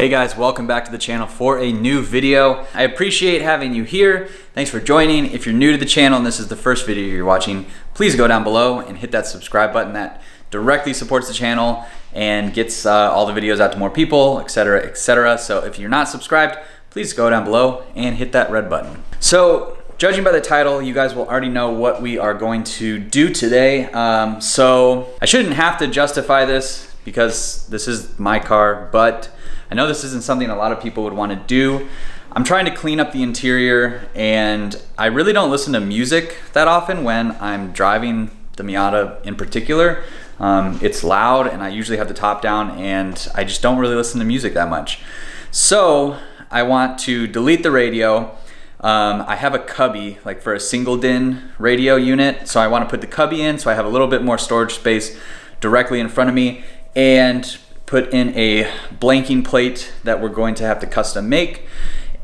Hey guys, welcome back to the channel for a new video. I appreciate having you here. Thanks for joining. If you're new to the channel and this is the first video you're watching, please go down below and hit that subscribe button. That directly supports the channel and gets all the videos out to more people, etc., etc. So if you're not subscribed, please go down below and hit that red button. So judging by the title, you guys will already know what we are going to do today. So I shouldn't have to justify this because this is my car, but I know this isn't something a lot of people would want to do. I'm trying to clean up the interior, and I really don't listen to music that often when I'm driving the Miata in particular. It's loud and I usually have the top down, and I just don't really listen to music that much. So I want to delete the radio. I have a cubby, like for a single DIN radio unit. So I want to put the cubby in so I have a little bit more storage space directly in front of me, and put in a blanking plate that we're going to have to custom make.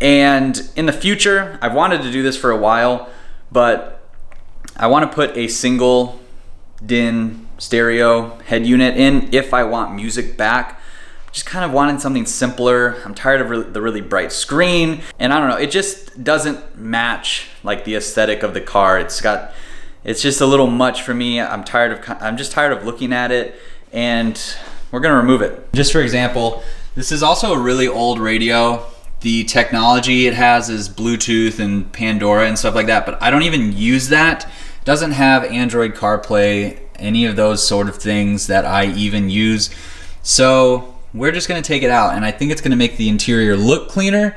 And in the future, I've wanted to do this for a while, but I want to put a single DIN stereo head unit in if I want music back. Just kind of wanted something simpler. I'm tired of the really bright screen, and I don't know, it just doesn't match like the aesthetic of the car. It's just a little much for me. I'm just tired of looking at it, and we're gonna remove it. Just for example, this is also a really old radio. The technology it has is Bluetooth and Pandora and stuff like that, but I don't even use that. It doesn't have Android CarPlay, any of those sort of things that I even use. So we're just gonna take it out, and I think it's gonna make the interior look cleaner.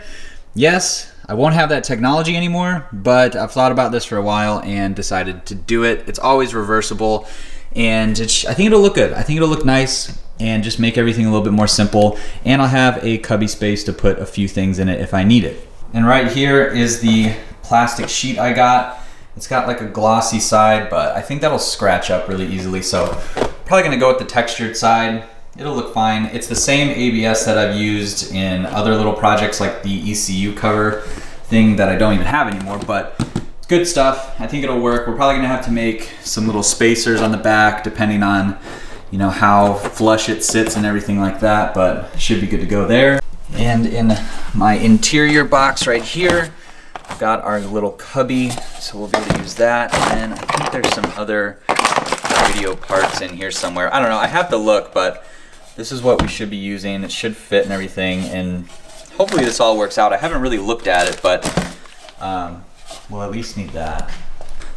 Yes, I won't have that technology anymore, but I've thought about this for a while and decided to do it. It's always reversible, and I think it'll look good. I think it'll look nice and just make everything a little bit more simple. And I'll have a cubby space to put a few things in it if I need it. And right here is the plastic sheet I got. It's got like a glossy side, but I think that'll scratch up really easily. So probably gonna go with the textured side. It'll look fine. It's the same ABS that I've used in other little projects like the ECU cover thing that I don't even have anymore, but it's good stuff. I think it'll work. We're probably gonna have to make some little spacers on the back depending on how flush it sits and everything like that, but it should be good to go there. And in my interior box right here, I've got our little cubby, so we'll be able to use that. And I think there's some other radio parts in here somewhere. I don't know, I have to look, but this is what we should be using. It should fit and everything, and hopefully this all works out. I haven't really looked at it, but we'll at least need that.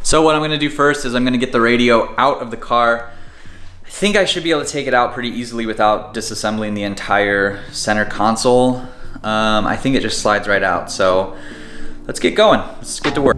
So what I'm gonna do first is I'm gonna get the radio out of the car. I think I should be able to take it out pretty easily without disassembling the entire center console. I think it just slides right out. So let's get going. Let's get to work.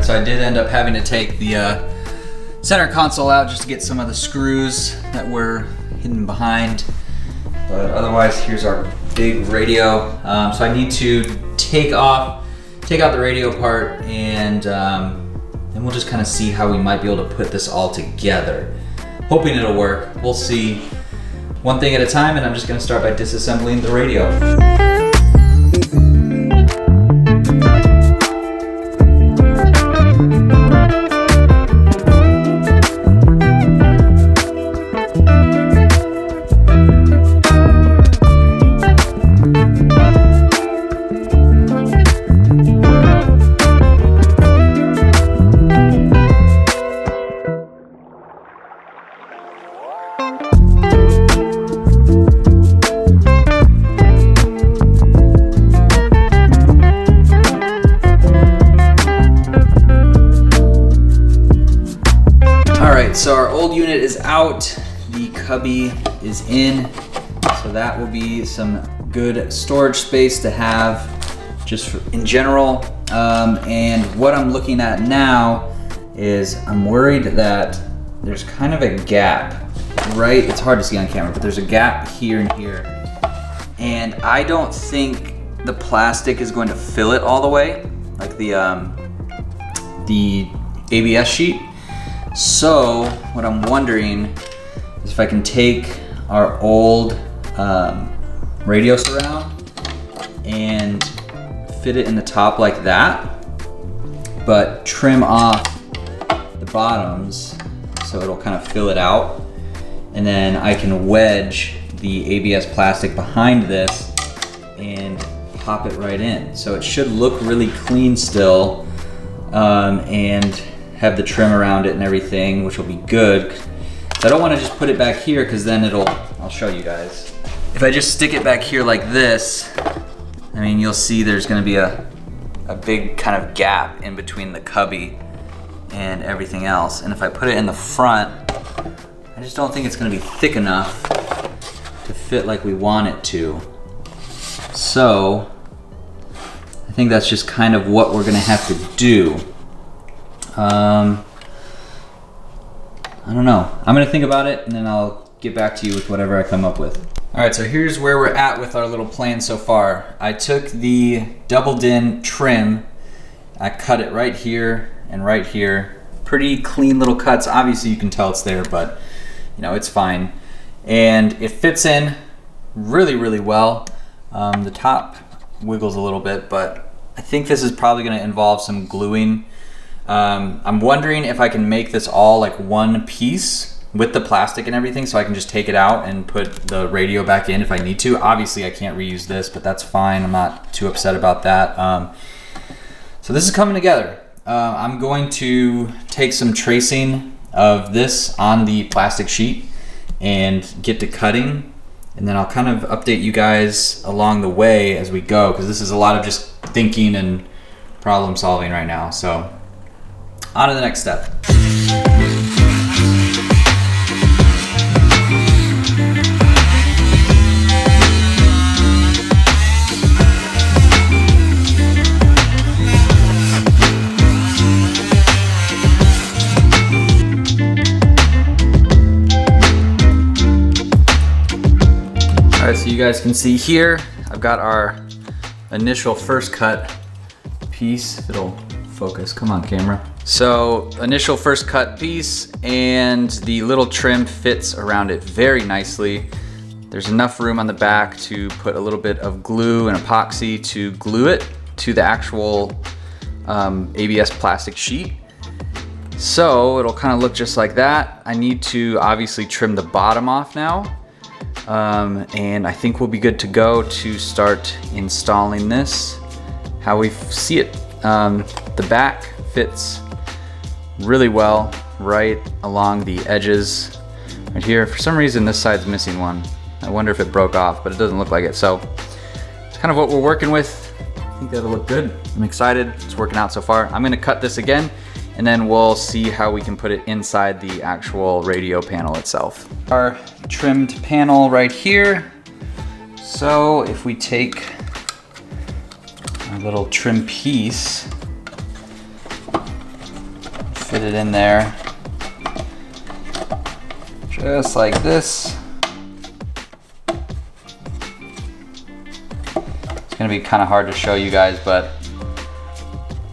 So I did end up having to take the center console out just to get some of the screws that were hidden behind. But otherwise, here's our big radio. So I need to take out the radio part, and then we'll just kind of see how we might be able to put this all together. Hoping it'll work. We'll see one thing at a time, and I'm just gonna start by disassembling the radio. So our old unit is out, the cubby is in, so that will be some good storage space to have just in general. And what I'm looking at now is I'm worried that there's kind of a gap, right? It's hard to see on camera, but there's a gap here and here. And I don't think the plastic is going to fill it all the way, like the ABS sheet. So what I'm wondering is if I can take our old radio surround and fit it in the top like that, but trim off the bottoms so it'll kind of fill it out. And then I can wedge the ABS plastic behind this and pop it right in. So it should look really clean still, and have the trim around it and everything, which will be good. So I don't want to just put it back here because then I'll show you guys. If I just stick it back here like this, I mean, you'll see there's gonna be a big kind of gap in between the cubby and everything else. And if I put it in the front, I just don't think it's gonna be thick enough to fit like we want it to. So I think that's just kind of what we're gonna have to do. I don't know. I'm gonna think about it and then I'll get back to you with whatever I come up with. All right, so here's where we're at with our little plan so far. I took the doubled in trim, I cut it right here and right here. Pretty clean little cuts. Obviously you can tell it's there, but you know, it's fine. And it fits in really, really well. The top wiggles a little bit, but I think this is probably gonna involve some gluing. I'm wondering if I can make this all like one piece with the plastic and everything, so I can just take it out and put the radio back in if I need to. Obviously I can't reuse this, but that's fine. I'm not too upset about that. So this is coming together. I'm going to take some tracing of this on the plastic sheet and get to cutting, and then I'll kind of update you guys along the way as we go, because this is a lot of just thinking and problem solving right now. So on to the next step. All right, so you guys can see here, I've got our initial first cut piece. It'll focus, come on camera. So initial first cut piece, and the little trim fits around it very nicely. There's enough room on the back to put a little bit of glue and epoxy to glue it to the actual ABS plastic sheet. So it'll kind of look just like that. I need to obviously trim the bottom off now. And I think we'll be good to go to start installing this how we see it. The back fits really well right along the edges right here. For some reason this side's missing one. I wonder if it broke off, but it doesn't look like it. So it's kind of what we're working with. I think that'll look good. I'm excited. It's working out so far. I'm gonna cut this again, and then we'll see how we can put it inside the actual radio panel itself. Our trimmed panel right here. So if we take our little trim piece, fit it in there, just like this. It's gonna be kind of hard to show you guys, but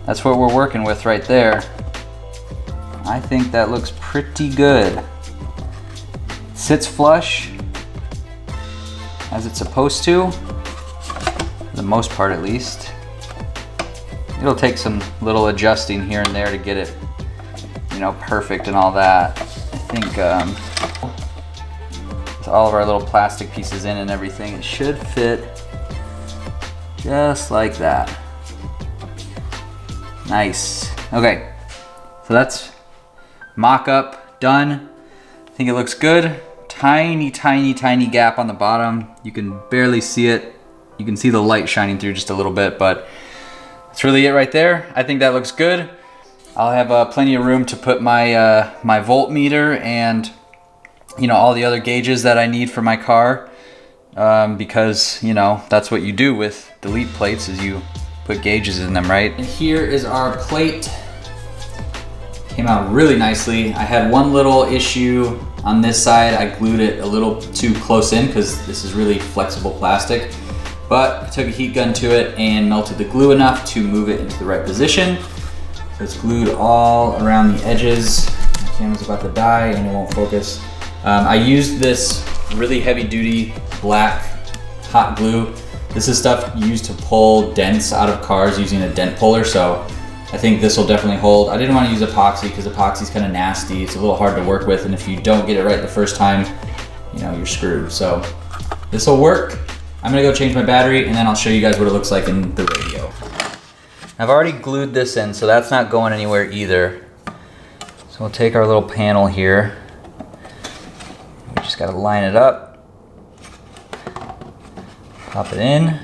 that's what we're working with right there. I think that looks pretty good. Sits flush, as it's supposed to, for the most part at least. It'll take some little adjusting here and there to get it, you know, perfect and all that. I think with all of our little plastic pieces in and everything, it should fit just like that. Nice. Okay, so that's mock-up done. I think it looks good. Tiny, tiny, tiny gap on the bottom. You can barely see it. You can see the light shining through just a little bit, but that's really it right there. I think that looks good. I'll have plenty of room to put my my voltmeter and, you know, all the other gauges that I need for my car, because, you know, that's what you do with delete plates, is you put gauges in them, right? And here is our plate Came out really nicely. I had one little issue on this side. I glued it a little too close in because this is really flexible plastic. But I took a heat gun to it and melted the glue enough to move it into the right position. So it's glued all around the edges. My camera's about to die and it won't focus. I used this really heavy duty black hot glue. This is stuff used to pull dents out of cars using a dent puller, so I think this will definitely hold. I didn't want to use epoxy because epoxy is kind of nasty. It's a little hard to work with, and if you don't get it right the first time, you know, you're screwed. So this will work. I'm gonna go change my battery and then I'll show you guys what it looks like in the radio. I've already glued this in, so that's not going anywhere either. So we'll take our little panel here. We just gotta line it up. Pop it in.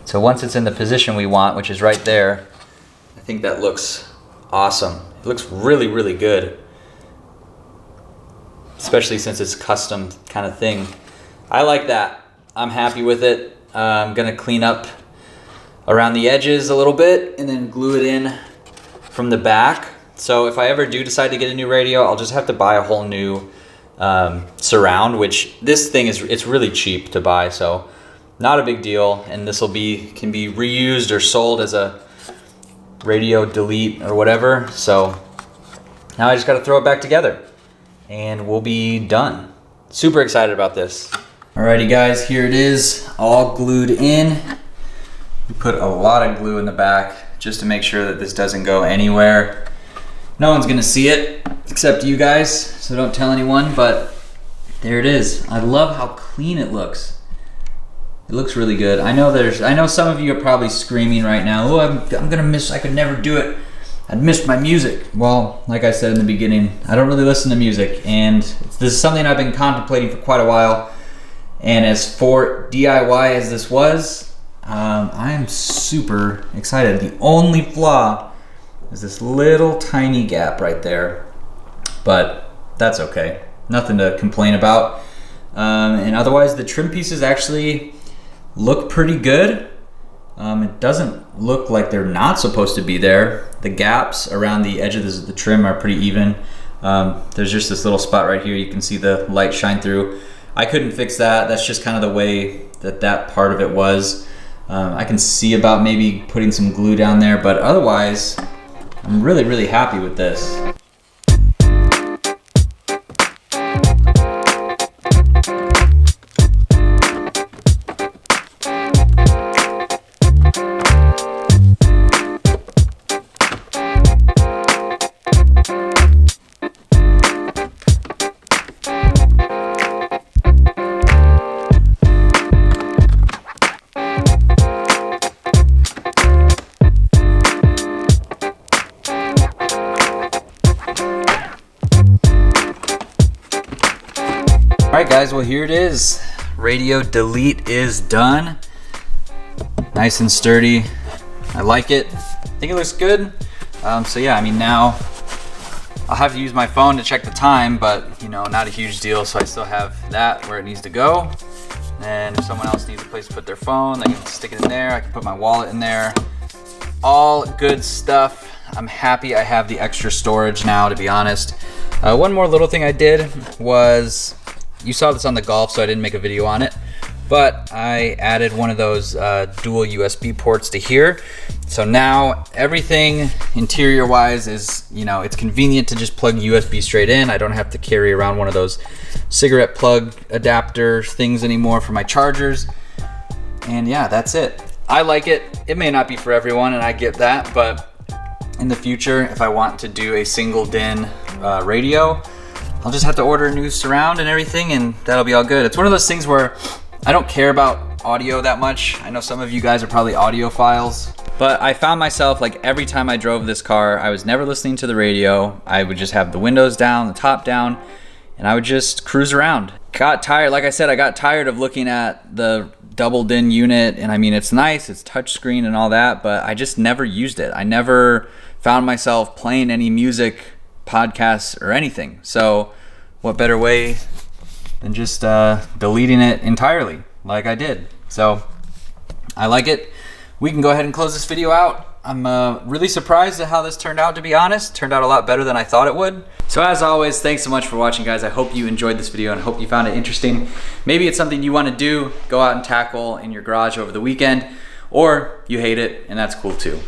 So once it's in the position we want, which is right there, I think that looks awesome. It looks really, really good. Especially since it's custom kind of thing. I like that. I'm happy with it. I'm gonna clean up around the edges a little bit and then glue it in from the back. So if I ever do decide to get a new radio, I'll just have to buy a whole new surround, which this thing it's really cheap to buy, so not a big deal. And this can be reused or sold as a radio delete or whatever. So now I just got to throw it back together and we'll be done. Super excited about this. Alrighty guys, here it is, all glued in. We put a lot of glue in the back just to make sure that this doesn't go anywhere. No one's gonna see it except you guys, so don't tell anyone, but there it is. I love how clean it looks. It looks really good. I know some of you are probably screaming right now, oh, I'm gonna miss, I could never do it. I'd missed my music. Well, like I said in the beginning, I don't really listen to music, and this is something I've been contemplating for quite a while. And as for DIY as this was, I am super excited. The only flaw is this little tiny gap right there, but that's okay. Nothing to complain about. And otherwise, the trim pieces actually look pretty good. It doesn't look like they're not supposed to be there. The gaps around the edge of the trim are pretty even. There's just this little spot right here. You can see the light shine through. I couldn't fix that. That's just kind of the way that part of it was. I can see about maybe putting some glue down there, but otherwise, I'm really, really happy with this. Alright guys, well here it is. Radio delete is done. Nice and sturdy. I like it. I think it looks good. So yeah, I mean now I'll have to use my phone to check the time, but you know, not a huge deal. So I still have that where it needs to go. And if someone else needs a place to put their phone, they can stick it in there. I can put my wallet in there. All good stuff. I'm happy I have the extra storage now, to be honest. One more little thing I did was, you saw this on the Golf, so I didn't make a video on it, but I added one of those dual USB ports to here. So now everything interior wise is, you know, it's convenient to just plug USB straight in. I don't have to carry around one of those cigarette plug adapter things anymore for my chargers. And yeah, that's it. I like it. It may not be for everyone, and I get that, but in the future, if I want to do a single DIN radio, I'll just have to order a new surround and everything, and that'll be all good. It's one of those things where I don't care about audio that much. I know some of you guys are probably audiophiles, but I found myself, like, every time I drove this car, I was never listening to the radio. I would just have the windows down, the top down, and I would just cruise around. Got tired, like I said, I got tired of looking at the double DIN unit, and I mean, it's nice, it's touchscreen and all that, but I just never used it. I never found myself playing any music, podcasts, or anything. So what better way than just deleting it entirely like I did. So I like it. We can go ahead and close this video out. I'm really surprised at how this turned out, to be honest. Turned out a lot better than I thought it would. So as always, thanks so much for watching, guys. I hope you enjoyed this video and hope you found it interesting. Maybe it's something you want to do, go out and tackle in your garage over the weekend, or you hate it, and that's cool too.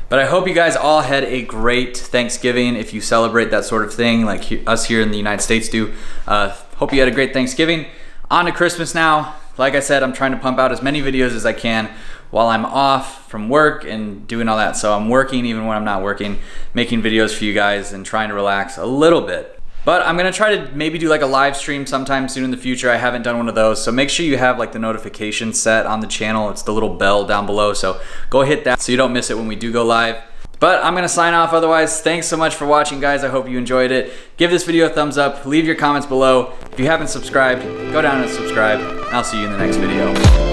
But I hope you guys all had a great Thanksgiving if you celebrate that sort of thing like us here in the United States do. Hope you had a great Thanksgiving. On to Christmas now. Like I said, I'm trying to pump out as many videos as I can while I'm off from work and doing all that. So I'm working even when I'm not working, making videos for you guys and trying to relax a little bit. But I'm gonna try to maybe do like a live stream sometime soon in the future. I haven't done one of those. So make sure you have like the notification set on the channel. It's the little bell down below. So go hit that so you don't miss it when we do go live. But I'm gonna sign off otherwise. Thanks so much for watching, guys. I hope you enjoyed it. Give this video a thumbs up, leave your comments below. If you haven't subscribed, go down and subscribe. I'll see you in the next video.